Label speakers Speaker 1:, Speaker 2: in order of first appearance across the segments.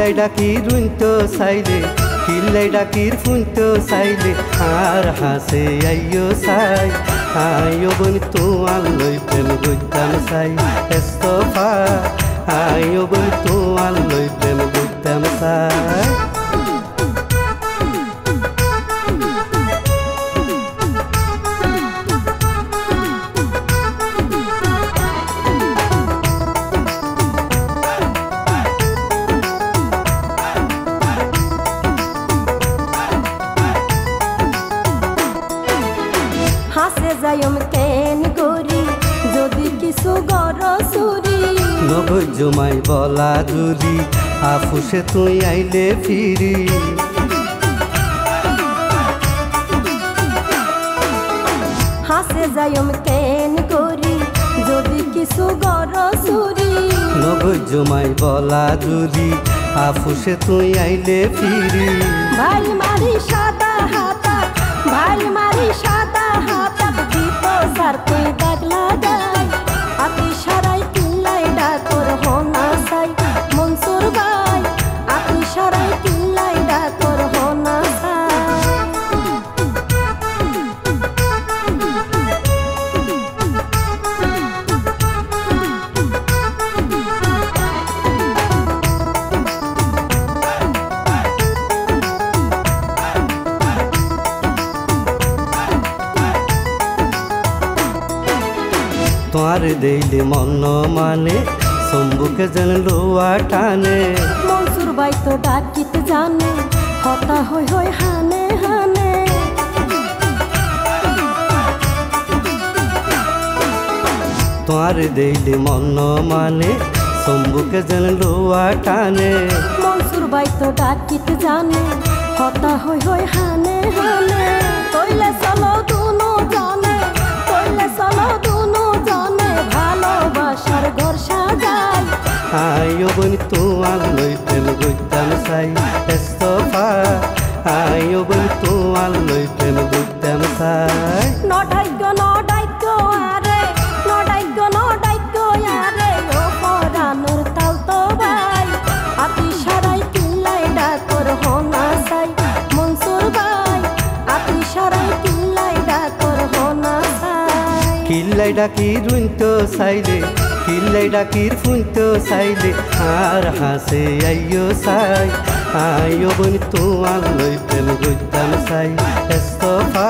Speaker 1: কিল্লাই ডাকির রুইতো চাইলে কিল্লাই ডাকির ফুনতো চাইলে আর হাসে আইয়ো চাই আইয়ো বোন তোমার লই প্রেম গইতাম চাই এস্তফা আইয়ো বোন তোমার লই প্রেম গইতাম চাই
Speaker 2: হাসে যাইম কেন করি যদি কিছু গরসুরি
Speaker 1: নগর জমাই বলা জুরি আফুসে তুই আইলে ফিরি
Speaker 2: হাসে যাইম কেন করি যদি কিছু গরসুরি
Speaker 1: নগর জমাই বলা জুরি আফুসে তুই আইলে ফিরি
Speaker 2: ভাল মারি সাদা হাতা ভাল মারি সাদা হাতা দিত সার তুই দাগ লাগাই আপনি সারাই কিল্লাই ডাকর হনা সাই মনসুর ভাই আপনি সারাই কিল্লাই ডাকর হনা সাই
Speaker 1: তোমার দেইলে মন মানে শম্ভুকে যেন লোয়া টানে
Speaker 2: মনসুর ভাই তো ডাকিতে জানে হতা হই হই হানে হানে
Speaker 1: তোমার দেইলে মন মানে শম্ভুকে যেন লোয়া টানে
Speaker 2: মনসুর ভাই তো ডাকিতে জানে হতা হই হই হানে হানে তইলে চলো দুনো জানে তইলে চলো দুনো জানে ভালোবাসার ঘর সাজাই
Speaker 1: আইয়ো বোন তোমার লই প্রেম গইতাম চাই এস্তফা আইয়ো বোন তোমার লই প্রেম গইতাম চাই
Speaker 2: নডাইগ আরে নডাইগ আরে ও পরানোর তাল তো ভাই আপনি সারাই কিল্লাই ডাকর হনা চাই মনসুর ভাই আপনি সারাই কিল্লাই ডাকর হনা চাই
Speaker 1: কিল্লাই ডাকির রুইতো চাইলে কিল্লাই ডাকির ফুনতো চাইলে আর হাসে আইয়ো চাই আইয়ো বোন তোমার লই প্রেম গইতাম চাই এস্তফা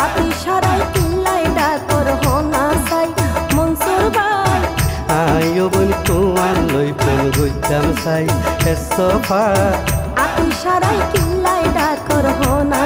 Speaker 2: আপনি সারাই কিল্লাই ডাকর হনা চাই মনসুর ভাই
Speaker 1: আইয়ো বোন তোমার লই প্রেম গইতাম চাই এস্তফা
Speaker 2: আপনি সারাই কিল্লাই ডাকর হনা